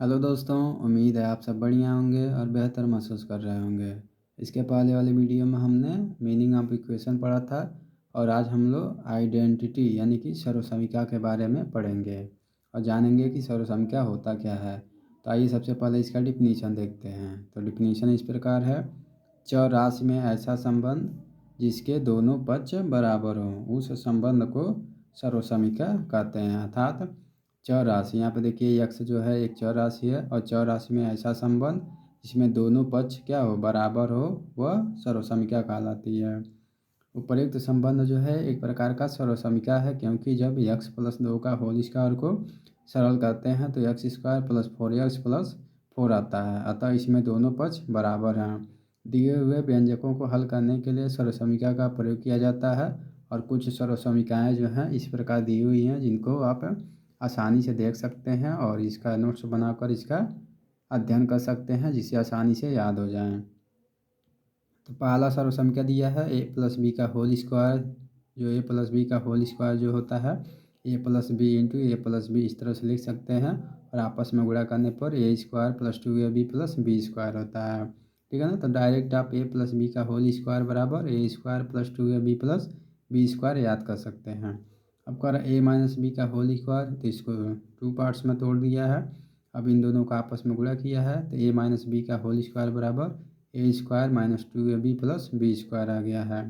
Hello दोस्तों, उम्मीद है आप सब बढ़िया होंगे और बेहतर महसूस कर रहे होंगे। इसके पहले वाले वीडियो में हमने मीनिंग ऑफ इक्वेशन पढ़ा था और आज हम लोग आइडेंटिटी यानी कि सर्वसंख्या के बारे में पढ़ेंगे और जानेंगे कि सर्वसंख्या होता क्या है। तो आइए सबसे पहले इसका डिफिनीशन देखते हैं। तो डिफिनीशन इस प्रकार है, चर राशि में ऐसा संबंध जिसके दोनों पक्ष बराबर हों उस संबंध को सर्वसंख्या कहते हैं। अर्थात चर राशि, यहाँ पे देखिए यक्स जो है एक चर राशि है और चर राशि में ऐसा संबंध जिसमें दोनों पक्ष क्या हो, बराबर हो, वह सर्वसंख्या कहलाती है। उपर्युक्त संबंध जो है एक प्रकार का सर्वसंख्या है, क्योंकि जब यक्स प्लस 2 का होल स्क्वायर को सरल करते हैं तो एक्स स्क्वायर प्लस 4x+4 आता है। अतः इसमें दोनों पक्ष बराबर हैं। दिए हुए व्यंजकों को हल करने के लिए सर्वसंख्या का प्रयोग किया जाता है और कुछ सर्वसंख्याएँ जो हैं इस प्रकार दी हुई हैं जिनको आप आसानी से देख सकते हैं और इसका नोट्स बनाकर इसका अध्ययन कर सकते हैं जिससे आसानी से याद हो जाए। तो पहला सर्वसंख्या दिया है ए प्लस बी का होल स्क्वायर, जो ए प्लस बी का होल स्क्वायर जो होता है A plus B into a plus B, इस तरह से लिख सकते हैं और आपस में गुणा करने पर A square plus 2ab plus B square होता है। ठीक है ना। तो डायरेक्ट आप ए प्लस बी का होल स्क्वायर बराबर A square plus 2ab plus B square याद कर सकते हैं। अब कर ए माइनस बी का होल स्क्वायर, तो इसको 2 पार्ट्स में तोड़ दिया है। अब इन दोनों का आपस में गुणा किया है तो ए माइनस बी का होल स्क्वायर बराबर A square minus 2ab plus B square आ गया है।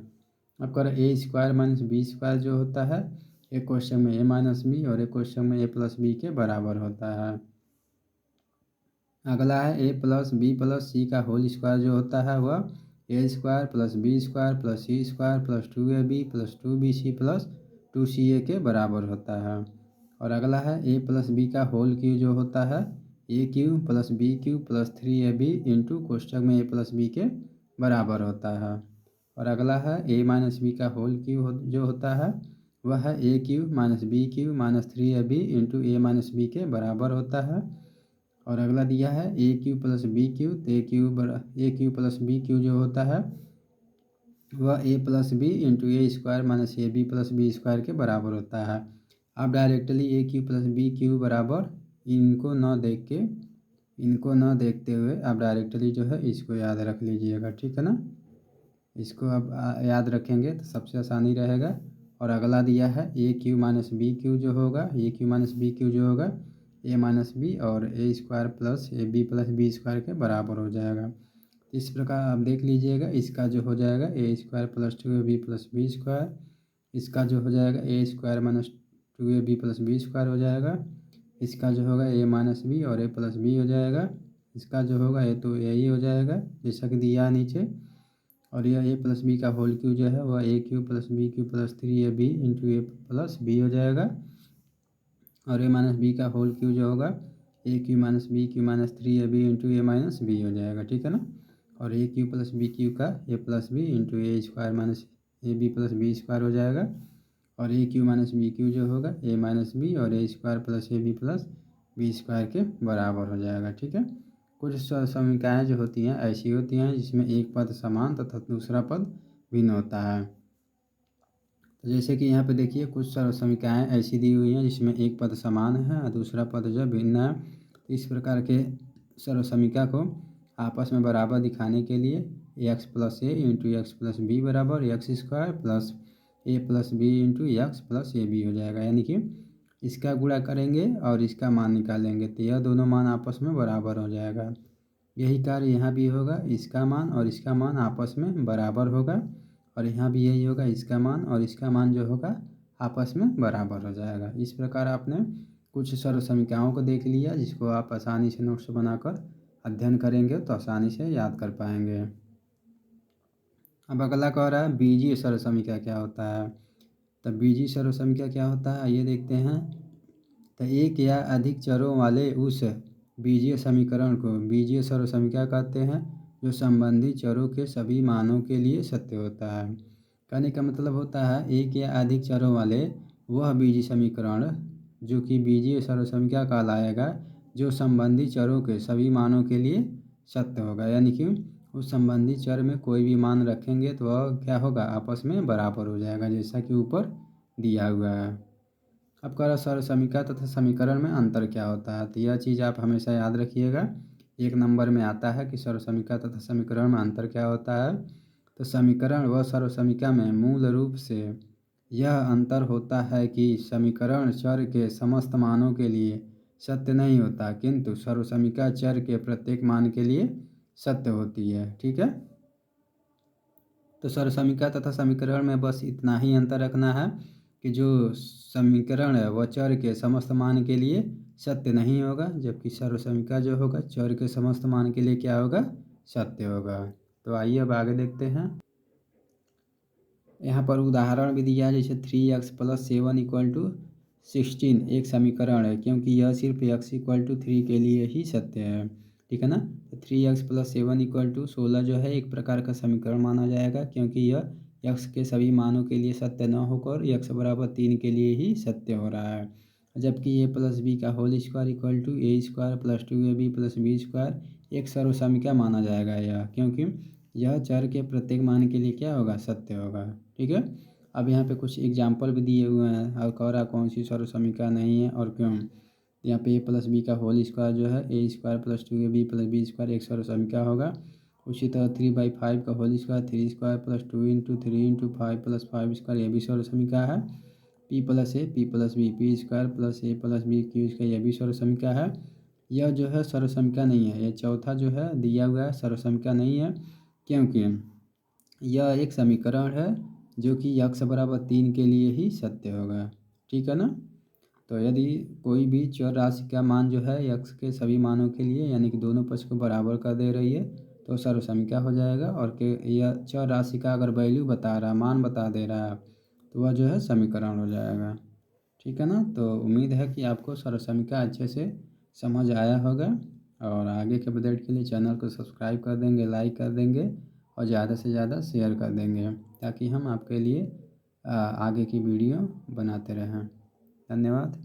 अब कर A square minus B square जो होता है एक क्वेश्चन में ए माइनस बी और एक क्वेश्चन में ए प्लस बी के बराबर होता है। अगला है A plus B plus C का होल स्क्वायर जो होता है वह A square plus B square plus C square plus 2ab plus 2bc plus 2ca के बराबर होता है। और अगला है ए प्लस बी का होल क्यू जो होता है ए cube plus B cube plus 3ab into कोष्टक में ए प्लस बी के बराबर होता है। और अगला है ए माइनस बी का होल क्यू जो होता है वह है ए cube minus b cube minus 3ab into a minus b के बराबर होता है। और अगला दिया है ए क्यू प्लस बी क्यू, तो a cube plus B cube जो होता है वह a plus B into a square minus a b plus B square के बराबर होता है। आप directly a cube plus B Q बराबर इनको न देखते हुए आप डायरेक्टली जो है इसको याद रख लीजिएगा। ठीक है ना। इसको आप याद रखेंगे तो सबसे आसानी रहेगा। और अगला दिया है ए क्यू माइनस बी क्यू जो होगा, a cube minus b cube जो होगा ए माइनस बी और a square plus A b plus B square के बराबर हो जाएगा। इस प्रकार आप देख लीजिएगा, इसका जो हो जाएगा a square plus 2ab plus B square, इसका जो हो जाएगा a square minus 2ab plus B square हो जाएगा, इसका जो होगा ए माइनस बी और ए प्लस बी हो जाएगा, इसका जो होगा ए तो ए ही हो जाएगा जैसा कि दिया है नीचे। और यह ए प्लस बी का होल क्यू जो है वह a cube plus B cube plus 3ab into a plus b हो जाएगा। और ए माइनस बी का होल क्यू जो होगा a cube minus b cube minus 3ab into a minus b हो जाएगा। ठीक है ना। और a cube plus B cube का a plus B into a square minus a b plus B square हो जाएगा। और a cube minus b cube जो होगा ए माइनस बी और a square plus A b plus B square के बराबर हो जाएगा। ठीक है। कुछ समीकरणाएँ जो होती हैं ऐसी होती हैं जिसमें एक पद समान तथा दूसरा पद भिन्न होता है। तो जैसे कि यहाँ पे देखिए कुछ समीकरणाएँ ऐसी दी हुई हैं जिसमें एक पद समान है और दूसरा पद जो भिन्न है। तो इस प्रकार के सर्वसमीकरण को आपस में बराबर दिखाने के लिए X plus A into X plus B बराबर X square plus A plus B into X plus A B हो जाएगा। यानी कि इसका गुणा करेंगे और इसका मान निकालेंगे तो यह दोनों मान आपस में बराबर हो जाएगा। यही कार्य यहाँ भी होगा, इसका मान और इसका मान आपस में बराबर होगा और यहाँ भी यही होगा, इसका मान और इसका मान जो होगा आपस में बराबर हो जाएगा। इस प्रकार आपने कुछ सर्वसमीकरणों को देख लिया जिसको आप आसानी से नोट्स बनाकर अध्ययन करेंगे तो आसानी से याद कर पाएंगे। अब अगला कह रहा है बीजीय सर्वसमीकरण क्या होता है। तो बीजीय सर्वसमीकरण क्या होता है ये देखते हैं। तो एक या अधिक चरों वाले उस बीजीय समीकरण को बीजीय सर्वसमीकरण कहते हैं जो संबंधित चरों के सभी मानों के लिए सत्य होता है। कहने का मतलब होता है एक या अधिक चरों वाले वह बीजीय समीकरण जो कि बीजीय सर्वसमीकरण कहलाएगा जो संबंधित चरों के सभी मानों के लिए सत्य होगा। यानी कि उस संबंधित चर में कोई भी मान रखेंगे तो वह क्या होगा, आपस में बराबर हो जाएगा जैसा कि ऊपर दिया हुआ है। अब कह रहा सर्वसमीका तथा समीकरण में अंतर क्या होता है, तो यह चीज़ आप हमेशा याद रखिएगा। 1 नंबर में आता है कि सर्वसमीका तथा समीकरण में अंतर क्या होता है। तो समीकरण व सर्वसमीका में मूल रूप से यह अंतर होता है कि समीकरण चर के समस्त मानों के लिए सत्य नहीं होता, किंतु सर्वसमीका चर के प्रत्येक मान के लिए सत्य होती है। ठीक है, तो सर्वसमीका तथा समीकरण में बस इतना ही अंतर रखना है कि जो समीकरण है वह चर के समस्त मान के लिए सत्य नहीं होगा, जबकि सर्वसमीका जो होगा चर के समस्त मान के लिए क्या होगा, सत्य होगा। तो आइए अब आगे देखते हैं। यहाँ पर उदाहरण भी दिया है, जैसे 3x + 7 = 16 एक समीकरण है, क्योंकि यह सिर्फ x = 3 के लिए ही सत्य है। ठीक है ना, तो 3x + 7 = 16 जो है एक प्रकार का समीकरण माना जाएगा, क्योंकि यह x के सभी मानों के लिए सत्य न होकर x = 3 के लिए ही सत्य हो रहा है। जबकि a + b का whole square = a² + 2ab + b² एक सर्वसमीका माना जाएगा यह, क्योंकि यह चर के प्रत्येक मान के लिए क्या होगा, सत्य होगा। ठीक है, अब यहाँ पे कुछ एग्जाम्पल भी दिए हुए हैं और कह रहा कौन सी सर्वसमीका नहीं है और क्यों। यहाँ पे a + b का होल स्क्वायर जो है a² + 2ab + b² एक सर्वसमीका होगा। उसी तरह 3/5 का होल स्क्वायर 3² + 2 × 3 × 5 + 5² यह भी सर्वसमीका है। p + a p + b p² + a + b q² यह भी सर्वसमीका है। यह जो है सर्वसमीका नहीं है, यह चौथा जो है दिया हुआ है सर्वसमीका नहीं है, क्योंकि यह एक समीकरण है जो कि x = 3 के लिए ही सत्य होगा। ठीक है ना, तो यदि कोई भी चर राशि का मान जो है x के सभी मानों के लिए यानी कि दोनों पक्ष को बराबर कर दे रही है तो सर्वसमीका हो जाएगा, और के यह चर राशि का अगर वैल्यू बता रहा, मान बता दे रहा है, तो वह जो है समीकरण हो जाएगा। ठीक है ना, तो उम्मीद है कि आपको सर्वसमीका अच्छे से समझ आया होगा, और आगे के अपडेट के लिए चैनल को सब्सक्राइब कर देंगे, लाइक कर देंगे और ज़्यादा से ज़्यादा शेयर कर देंगे, ताकि हम आपके लिए आगे की वीडियो बनाते रहें। धन्यवाद।